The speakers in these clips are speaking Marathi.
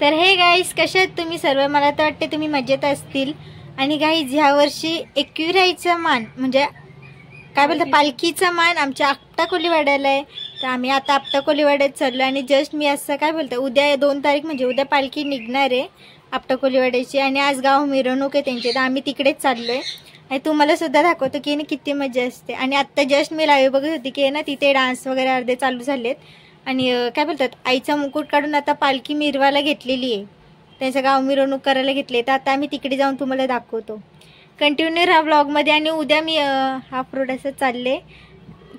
तर हे गाईज, कशा आहेत तुम्ही सर्व? मला तर वाटते तुम्ही मजेत असतील. आणि गाईज, ह्या वर्षी एकविराईचा मान म्हणजे काय बोलतात पालखीचा मान आमच्या आपटा कोलीवाड्याला आहे. तर आम्ही आता आपटा कोलीवाड्यात चाललो आणि जस्ट मी असं काय बोलतं उद्या 2 तारीख म्हणजे उद्या पालखी निघणार आहे आपटा कोलीवाड्याची आणि आज गाव मिरवणूक आहे त्यांची. तर आम्ही तिकडेच चाललो आहे आणि तुम्हाला सुद्धा दाखवतो की किती मजा असते. आणि आत्ता जस्ट मी लाईव्ह बघत होती की ना तिथे डान्स वगैरे अर्धे चालू झालेत आणि काय बोलतात आईचा मुकुट काढून आता पालखी मिरवायला घेतलेली आहे, त्यांचं गाव मिरवणूक करायला घेतले. तर आता आम्ही तिकडे जाऊन तुम्हाला दाखवतो. कंटिन्यू राहा ब्लॉगमध्ये. आणि उद्या मी हाफ रोड असं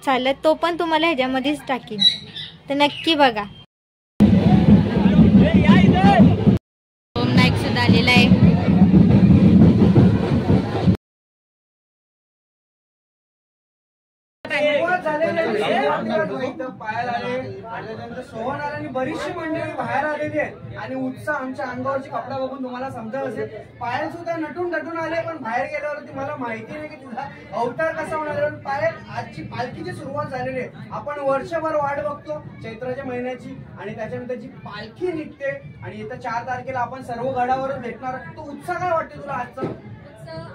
चालत तो पण तुम्हाला ह्याच्यामध्येच टाकीन, तर नक्की बघा. ओम नाईक सुद्धा आलेला आहे. सोहनारांनी बरीचशी मंडळी बाहेर आलेली आहे आणि उत्साह आमच्या अंगावरची कपडा बघून तुम्हाला समजत असेल. पायल सुद्धा नटून आले, पण बाहेर गेल्यावरती मला माहिती नाही की तुझा अवतार कसा होणार आहे. पायल आजची पालखीची सुरुवात झालेली आहे. आपण वर्षभर वाट बघतो चैत्राच्या महिन्याची आणि त्याच्यानंतर जी पालखी निघते आणि येत्या 4 तारखेला आपण सर्व गडावरच भेटणार. तो उत्साह काय वाटते तुला आजचा?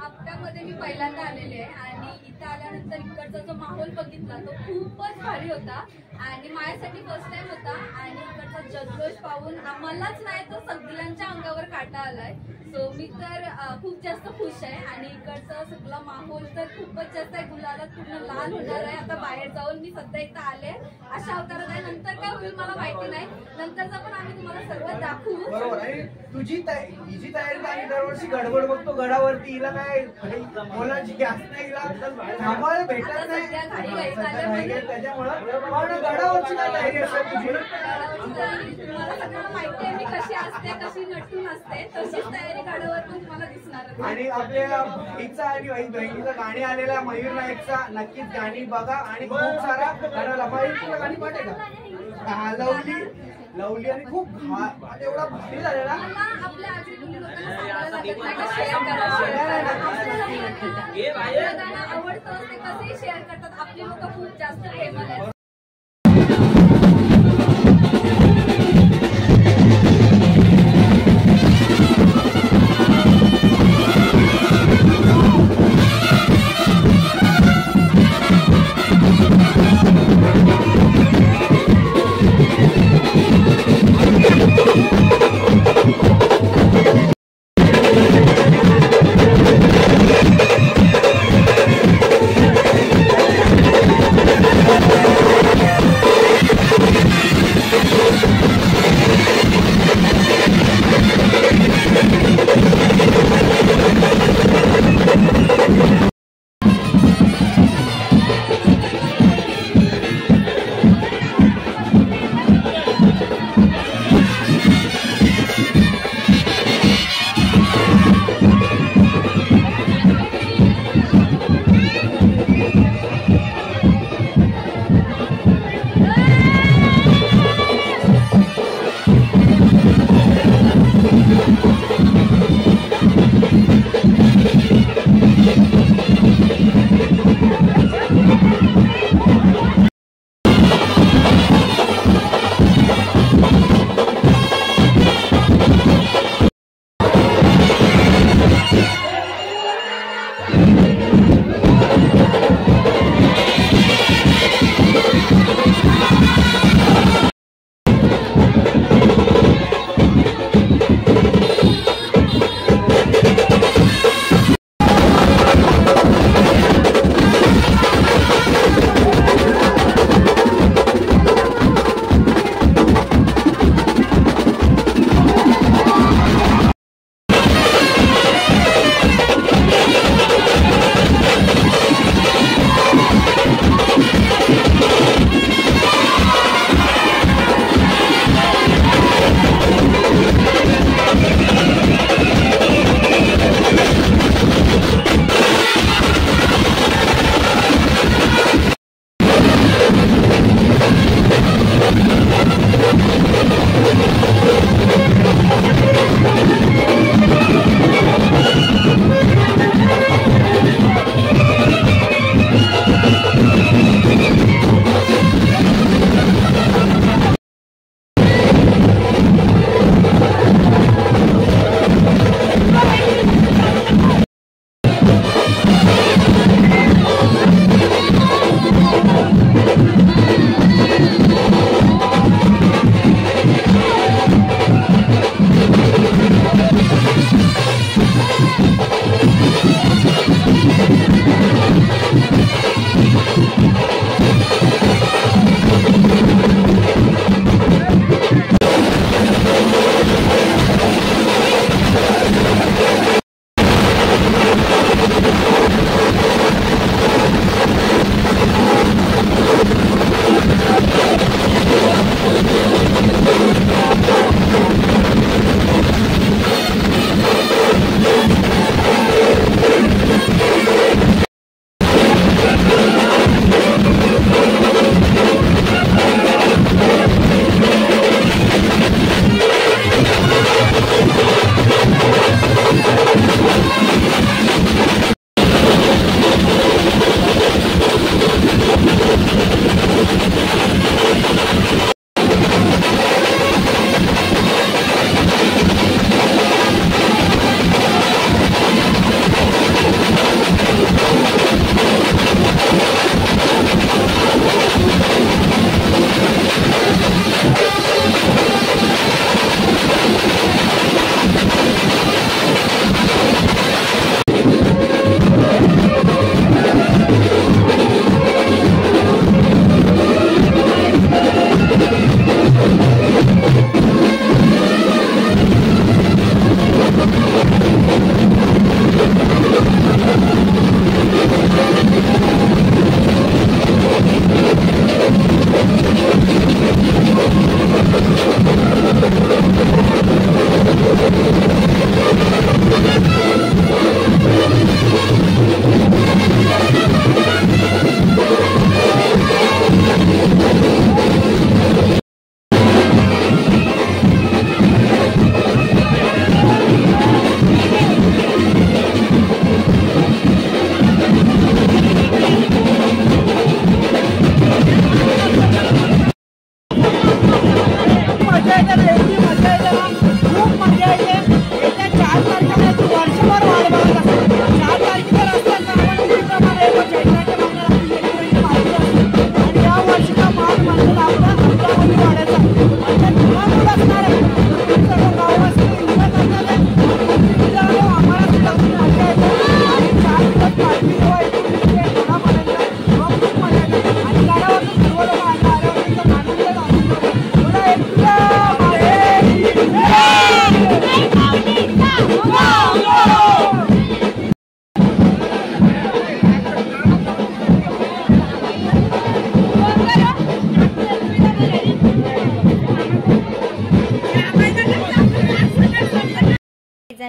आपट्यामध्ये मी पहिल्यांदा आलेले आहे आणि इथं आल्यानंतर इकडचा जो माहोल बघितला तो खूपच भारी होता आणि माझ्यासाठी फर्स्ट टाइम होता. आणि इकडचा जल्लोष पाहून आम्हालाच नाही तर सगळ्यांच्या अंगावर काटा आलाय. सो मी तर खूप जास्त खुश आहे आणि इकडचा सगळा माहोल तर खूपच जास्त आहे. गुलाला पूर्ण लाल होणार आहे. आता बाहेर जाऊन मी सध्या इथं आले अशा अवतारात आहे. नंतर काय होईल मला माहिती नाही, नंतरचा पण आम्ही तुम्हाला सर्व दाखवू. बरोबर. आणि तुझी हिची तयारी आम्ही दरवर्षी गडबड बघतो गडावरती, हिला काय मुलांची गॅस नाही, हिला थांबायला भेटत नाही त्याच्यामुळे. पण गडावरची काय तयारी असते तुझी? तुम्हाला सगळ्यांना माहिती आहे मी कशी असते, कशी नटून असते, तशीच तयारी गडावर पण तुम्हाला दिसणार. आणि आपल्या बहिणीचा आणि बहिणीचं गाणी आलेला मयूर नाईकचा नक्कीच गाणी बघा आणि खूप सारा गाणी पाठे का लवली आणि खूप एवढा भारी झालेला. आपल्या आजूबाजू लोकांना आवडतं ते कसंही शेअर करतात. आपली लोक खूप जास्त फेमस आहेत.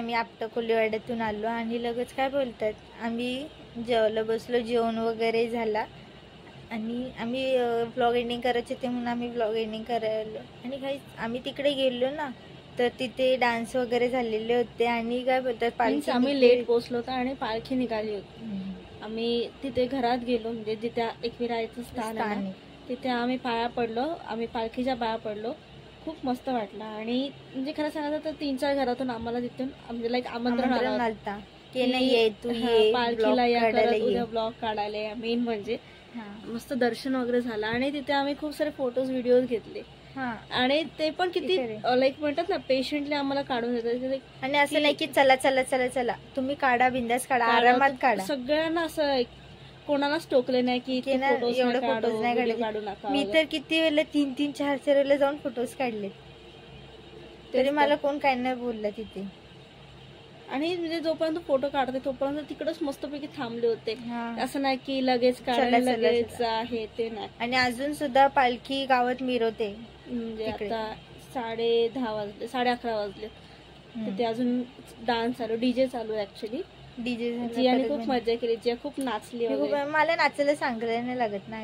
आम्ही आपटा कोलीवाड्यातून आलो आणि लगेच काय बोलतात आम्ही जेवायला बसलो, जेवण वगैरे झाला आणि आम्ही व्लॉग एंडिंग करायचे ते म्हणून आम्ही व्लॉग एंडिंग करायला आणि काही आम्ही तिकडे गेलो ना तर तिथे डान्स वगैरे झालेले होते आणि काय बोलतात पालखी आम्ही लेट पोहोचलो होतो आणि पालखी निघाली होती. आम्ही तिथे घरात गेलो, म्हणजे जिथे एकविरायचं स्थान आहे ना, तिथे आम्ही पाया पडलो, आम्ही पालखीच्या पाया पडलो. खूप मस्त वाटलं आणि म्हणजे खरं सांगायचं तर 3-4 घरातून आम्हाला तिथून म्हणजे लाईक आमंत्रण आलं की नाही तू ये पालखीला या करत उद्या ब्लॉग काढायला या. मेन म्हणजे मस्त दर्शन वगैरे झालं आणि तिथे आम्ही खूप सारे फोटोज व्हिडिओज घेतले आणि ते पण किती लाईक म्हणतात ना पेशंटली आम्हाला काढून देतात. आणि असं नाही की चला चला चला चला तुम्ही काढा, बिंदास काढा, आरामात काढा. सगळ्यांना असं कोणालाच टोकले नाही की एवढे फोटोज नाही काढले. मी तर किती वेळेला 3-3, 4-4 वेळेला जाऊन फोटोज काढले तरी मला कोण काय नाही बोललं तिथे. आणि म्हणजे जोपर्यंत फोटो काढते तोपर्यंत तिकडच मस्तपैकी थांबले होते. असं नाही की लगेच काढायला लगेच आहे ते नाही. आणि अजून सुद्धा पालखी गावात मिरवते, म्हणजे आता 10:30 वाजले, 11:30 वाजले. तिथे अजून डान्स चालू, डीजे चालू. ऍक्च्युली डीजे जियाने खूप मजा केली, जिया खूप नाचली. मला नाचायला सांगायला नाही लागत ना.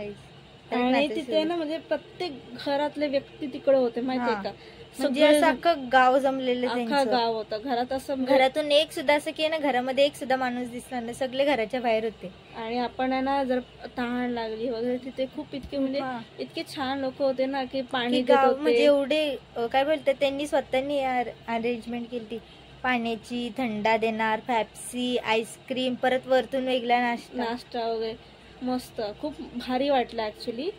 आणि तिथे ना म्हणजे प्रत्येक घरातले व्यक्ती तिकडे होते माहितीये का, म्हणजे असं अख्खं गाव जमलेलं, अख्खं गाव होतं. घरात असं घरातून एक सुद्धा असं की ना घरामध्ये एक सुद्धा माणूस दिसला नाही, सगळे घराच्या बाहेर होते. आणि आपण ना जर तहान लागली वगैरे तिथे खूप इतके म्हणजे इतके छान लोक होते ना की पाणी म्हणजे एवढे काय बोलतात त्यांनी स्वतःनी अरेंजमेंट केली, पाण्याची, थंडा देणार, फॅप्सी, आईस्क्रीम, परत वरतून वेगळा नाश्ता वगैरे. मस्त खूप भारी वाटलं ऍक्च्युली.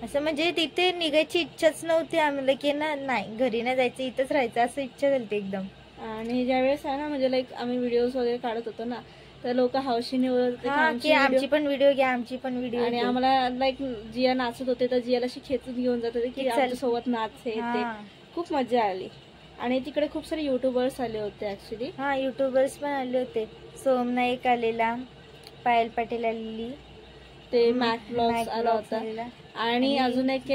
असं म्हणजे तिथे निघायची इच्छाच नव्हती आम्हाला की ना नाही घरी नाही जायचं, इथंच राहायचं असं इच्छा झाली एकदम. आणि ज्यावेळेस आहे ना म्हणजे लाईक आम्ही व्हिडिओज वगैरे काढत होतो ना तर लोक हौशीने आमची पण व्हिडिओ घ्या, आमची पण व्हिडिओ. आणि आम्हाला लाईक जिया नाचत होते तर जियाला अशी खेचून घेऊन जात होते की आमच्यासोबत नाच हे ते. खूप मजा आली. आणि तिकडे खूप सारे युट्यूबर्स आले होते ऍक्च्युली. युट्यूबर्स पण आले होते. सोम नाईक आलेला, पायल पाटील आलेली, ते मॅक ब्लॉग्स आला होता आणि अजून एक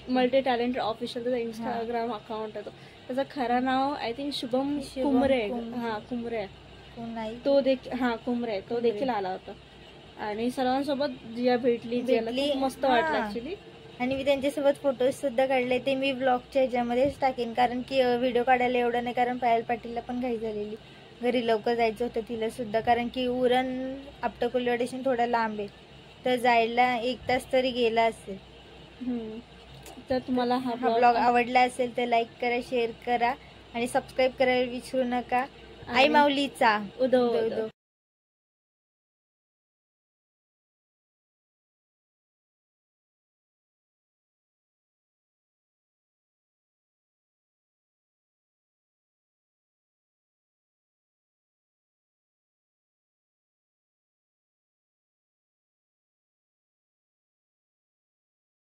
मल्टी टॅलेंट ऑफिशियल त्याचा इंस्टाग्राम अकाउंट आहे. त्याचं खरं नाव आय थिंक शुभम कुमरे. कुमरे तो देखील कुमरे तो देखील आला होता. आणि सर्वांसोबत जिया भेटली, मस्त वाटलं ऍक्च्युली. आणि मी त्यांच्यासोबत फोटोज सुद्धा काढले, ते मी ब्लॉगच्या ह्याच्यामध्येच टाकेन कारण की व्हिडिओ काढायला एवढं नाही, कारण पायल पाटीलला पण घाई झालेली, घरी लवकर जायचं होतं तिला सुद्धा, कारण की उरण आपटा कोलीवाड्यापासून थोडा लांब आहे तर जायला 1 तास तरी गेला असेल. तर तुम्हाला हा ब्लॉग आवडला असेल तर लाईक करा, शेअर करा आणि सबस्क्राईब करायला विसरू नका. आई माऊलीचा उदो उदो.